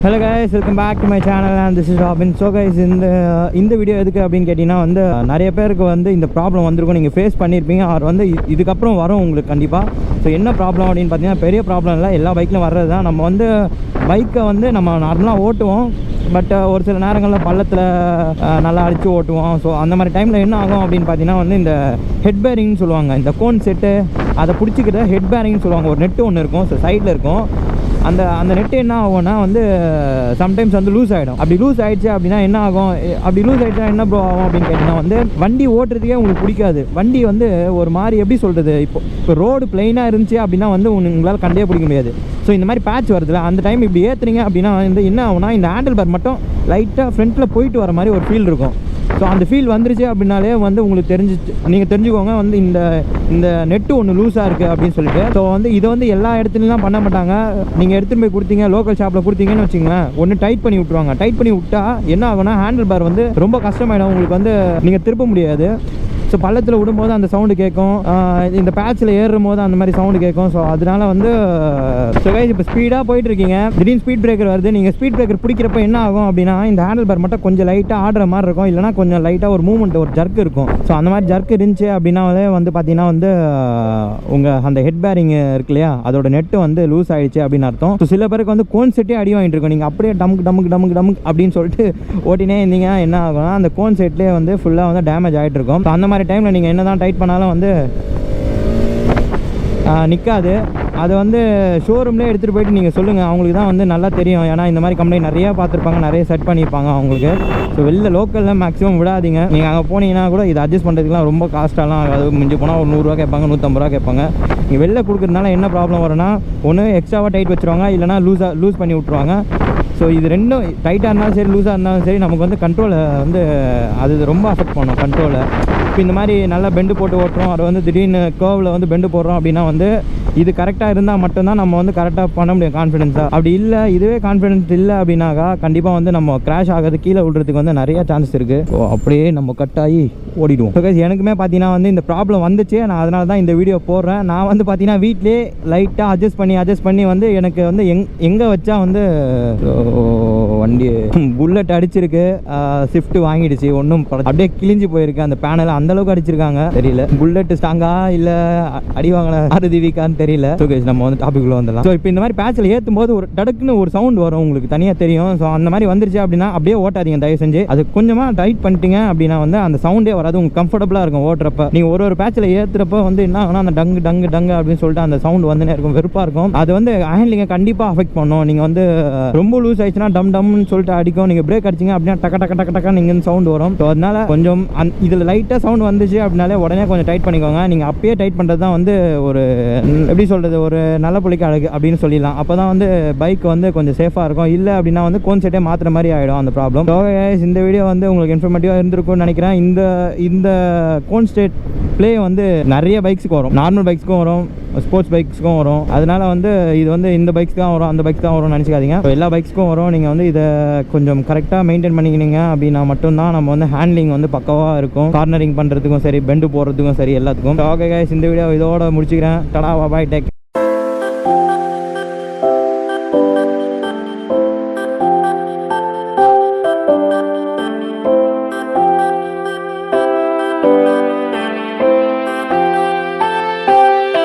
Hello guys, welcome back to my channel and this is Robin. So guys, இந்த video எதுக்கு அப்படின்னு கேட்டிங்கன்னா வந்து நிறைய பேருக்கு வந்து இந்த ப்ராப்ளம் வந்திருக்கும், நீங்கள் ஃபேஸ் பண்ணியிருப்பீங்க. அவர் வந்து இதுக்கப்புறம் வரும் உங்களுக்கு கண்டிப்பாக. ஸோ என்ன ப்ராப்ளம் அப்படின்னு பார்த்தீங்கன்னா பெரிய ப்ராப்ளம் இல்லை, எல்லா பைக்லையும் வர்றது தான். நம்ம வந்து பைக்கை வந்து நம்ம நார்மலாக ஓட்டுவோம், பட் ஒரு சில நேரங்களில் பள்ளத்தில் நல்லா அடித்து ஓட்டுவோம். ஸோ அந்த மாதிரி டைமில் என்ன ஆகும் அப்படின்னு பார்த்தீங்கன்னா வந்து இந்த ஹெட் பேரிங்னு சொல்லுவாங்க, இந்த கோன் செட்டு அதை பிடிச்சிக்கிட்ட ஹெட் பேரிங்னு சொல்லுவாங்க. ஒரு நெட்டு ஒன்று இருக்கும், ஸோ சைடில் இருக்கும். அந்த நெட்டு என்ன ஆகும்னா வந்து சம்டைம்ஸ் வந்து லூஸ் ஆகிடும். அப்படி லூஸ் ஆகிடுச்சு அப்படின்னா என்ன ஆகும், அப்படி லூஸ் ஆகிடுச்சா என்ன ப்ரோ ஆகும் அப்படின்னு கேட்டிங்கன்னா வந்து வண்டி ஓட்டுறதுக்கே உங்களுக்கு பிடிக்காது. வண்டி வந்து ஒரு மாதிரி எப்படி சொல்கிறது, இப்போ ரோடு பிளெயினாக இருந்துச்சு அப்படின்னா வந்து உங்களால் கண்டே பிடிக்க முடியாது. ஸோ இந்த மாதிரி பேட்ச் வருதுல, அந்த டைம் இப்படி ஏற்றுறீங்க அப்படின்னா வந்து என்ன ஆகும்னா இந்த ஹேண்டில் பார் மட்டும் லைட்டாக ஃப்ரண்ட்டில் போயிட்டு வர மாதிரி ஒரு ஃபீல் இருக்கும். ஸோ அந்த ஃபீல் வந்துருச்சு அப்படின்னாலே வந்து உங்களுக்கு நீங்கள் தெரிஞ்சுக்கோங்க வந்து இந்த நெட்டு ஒன்று லூஸாக இருக்குது அப்படின்னு சொல்லிட்டு. ஸோ வந்து இதை வந்து எல்லா இடத்துலலாம் பண்ண மாட்டாங்க. நீங்கள் எடுத்துகிட்டு போய் கொடுத்தீங்க, லோக்கல் ஷாப்பில் கொடுத்தீங்கன்னு வச்சுங்களேன், ஒன்று டைட் பண்ணி விட்ருவாங்க. டைட் பண்ணி விட்டா என்ன ஆகும்னா ஹேண்டில் பார் வந்து ரொம்ப கஷ்டமாயிடும், உங்களுக்கு வந்து நீங்கள் திருப்ப முடியாது. ஸோ பள்ளத்தில் விடும்போது அந்த சவுண்டு கேட்கும், இந்த பேட்சில் ஏறும் போது அந்த மாதிரி சவுண்டு கேட்கும். ஸோ அதனால வந்து இப்போ ஸ்பீடாக போயிட்டுருக்கீங்க, திடீர்னு ஸ்பீட் பிரேக்கர் வருது. நீங்கள் ஸ்பீட் பிரேக்கர் பிடிக்கிறப்ப என்ன ஆகும் அப்படின்னா இந்த ஹேண்டில் பார் மட்டும் கொஞ்சம் லைட்டாக ஆடுற மாதிரி இருக்கும், இல்லைனா கொஞ்சம் லைட்டாக ஒரு மூவ்மெண்ட், ஒரு ஜர்க் இருக்கும். ஸோ அந்த மாதிரி ஜர்க் இருந்துச்சு அப்படின்னா வந்து பார்த்தீங்கன்னா வந்து உங்கள் அந்த ஹெட் பேரிங் இருக்கு இல்லையா, அதோட நெட்டு வந்து லூஸ் ஆகிடுச்சு அப்படின்னு அர்த்தம். ஸோ சில பேருக்கு வந்து கோன் செட்டே அடி வாங்கிட்டு இருக்கும். நீங்கள் அப்படியே டமுக்கு அப்படின்னு சொல்லிட்டு ஓட்டினே இருந்தீங்க, என்ன ஆகும்னா அந்த கோன் செட்லேயே வந்து ஃபுல்லாக வந்து டேமேஜ் ஆகிட்டு இருக்கும். ஸோ அந்த மாதிரி டைமில் நீங்கள் என்ன தான் டைட் பண்ணாலும் வந்து நிற்காது. அதை வந்து ஷோரூம்லேயே எடுத்துகிட்டு போயிட்டு நீங்கள் சொல்லுங்கள், அவங்களுக்கு தான் வந்து நல்லா தெரியும். ஏன்னா இந்த மாதிரி கம்ப்ளைண்ட் நிறையா பார்த்துருப்பாங்க, நிறைய செட் பண்ணியிருப்பாங்க அவங்களுக்கு. ஸோ வெளில லோக்கலில் மேக்ஸிமம் விடாதீங்க. நீங்கள் அங்கே போனீங்கன்னா கூட இதை அட்ஜஸ்ட் பண்ணுறதுக்குலாம் ரொம்ப காஸ்ட்டாலாம் ஆகாது. மிஞ்சி போனால் ஒரு 100 ரூபா கேட்பாங்க, 150 ரூபா கேட்பாங்க. நீங்கள் வெளில கொடுக்குறதுனால என்ன ப்ராப்ளம் வரும்னா, ஒன்று எக்ஸ்ட்ராவாக டைட் வச்சுருவாங்க, இல்லைனா லூஸ் பண்ணி விட்ருவாங்க. ஸோ இது ரெண்டும் டைட்டாக இருந்தாலும் சரி, லூஸாக இருந்தாலும் சரி, நமக்கு வந்து கண்ட்ரோலை வந்து அது ரொம்ப அஃபெக்ட் பண்ணும் கண்ட்ரோலை. இப்போ இந்த மாதிரி நல்லா பெண்டு போட்டு ஓட்டுறோம், அதை வந்து திடீர்னு கர்வில் வந்து பெண்டு போடுறோம் அப்படின்னா வந்து இது கரெக்டாக இருந்தால் மட்டும்தான் நம்ம வந்து கரெக்டாக பண்ண முடியும் கான்ஃபிடென்ஸாக. அப்படி இல்லை, இதுவே கான்ஃபிடென்ஸ் இல்லை அப்படின்னாக்கா கண்டிப்பாக வந்து நம்ம கிராஷ் ஆகிறது, கீழே விடுறதுக்கு வந்து நிறைய சான்சஸ் இருக்குது. ஸோ அப்படியே நம்ம கட்டாகி ஓடிடுவோம். ஸோ எனக்குமே பார்த்தீங்கன்னா வந்து இந்த ப்ராப்ளம் வந்துச்சு, நான் அதனால தான் இந்த வீடியோ போடுறேன். நான் வந்து பார்த்தீங்கன்னா வீட்டிலே லைட்டாக அட்ஜஸ்ட் பண்ணி வந்து எனக்கு வந்து எங்கே வச்சா வந்து வண்டி புல்லட் அடிச்சிருக்கு, ஸ்விஃப்ட் வாங்கிடுச்சு, ஒன்றும் அப்படியே கிழிஞ்சு போயிருக்கு அந்த பேனல், அந்தளவுக்கு அடிச்சிருக்காங்க. தெரியல புல்லட் ஸ்ட்ராங்கா இல்லை அடி வாங்கின ஆறுதி வீக்கான்னு தெரியல. ஸோ நம்ம வந்து டாபிக்குள்ளே வந்துடலாம். ஸோ இப்போ இந்த மாதிரி பேட்சில் ஏற்றும் போது ஒரு டடுக்குன்னு ஒரு சவுண்ட் வரும், உங்களுக்கு தனியாக தெரியும். ஸோ அந்த மாதிரி வந்துருச்சு அப்படின்னா அப்படியே ஓட்டாதீங்க தயவு செஞ்சு. அது கொஞ்சமாக டைட் பண்ணிட்டீங்க அப்படின்னா வந்து அந்த சவுண்டே வராது, உங்களுக்கு கம்ஃபர்டபுளாக இருக்கும் ஓட்டுறப்ப. நீங்கள் ஒரு பேட்சில் ஏற்றுறப்ப வந்து என்ன ஆகுனா அந்த டங்கு அப்படின்னு சொல்லிட்டு அந்த சவுண்ட் வந்துனே இருக்கும், வெறுப்பாக இருக்கும். அது வந்து ஹேண்ட்லிங்கை கண்டிப்பாக அஃபெக்ட் பண்ணும். நீங்கள் வந்து ரொம்ப லூஸ் ஆயிடுச்சுன்னா டம்னு சொல்லிட்டு அடிக்கும். நீங்கள் பிரேக் அடிச்சிங்க அப்படின்னா டக்க நீங்கள் சவுண்ட் வரும். ஸோ அதனால கொஞ்சம் இதில் லைட்டாக சவுண்ட் வந்துச்சு அப்படின்னாலே உடனே கொஞ்சம் டைட் பண்ணிக்கோங்க. நீங்கள் அப்பயே டைட் பண்ணுறது தான் வந்து ஒரு எப்படி சொல்கிறது, ஒரு நல்ல பிள்ளைக்கு அழகு அப்படின்னு சொல்லிடலாம். அப்போ தான் வந்து பைக் வந்து கொஞ்சம் சேஃபாக இருக்கும். இல்லை அப்படின்னா வந்து கோன் செட்டே மாற்றுற மாதிரி ஆகிடும் அந்த ப்ராப்ளம். ஸோ இந்த வீடியோ வந்து உங்களுக்கு இன்ஃபர்மேட்டிவாக இருந்திருக்கும்னு நினைக்கிறேன். இந்த கோன் ஸ்டேட் ப்ளே வந்து நிறைய பைக்ஸுக்கு வரும், நார்மல் பைக்ஸுக்கும் வரும், ஸ்போர்ட்ஸ் பைக்ஸுக்கும் வரும். அதனால வந்து இது வந்து இந்த பைக்ஸ் தான் வரும், அந்த பைக்ஸ் தான் வரும்னு நினச்சிக்காதீங்க. எல்லா பைக்ஸுக்கும் வரும். நீங்கள் வந்து இதை கொஞ்சம் கரெக்டாக மெயின்டைன் பண்ணிக்கினீங்க அப்படின்னா மட்டும்தான் நம்ம வந்து ஹேண்ட்லிங் வந்து பக்காவாக இருக்கும். கார்னரிங் பண்ணுறதுக்கும் சரி, பெண்டு போடுறதுக்கும் சரி, எல்லாத்துக்கும். ஓகே கைஸ், இந்த வீடியோ இதோட முடிச்சுக்கிறேன். டடா பாய், டேக்.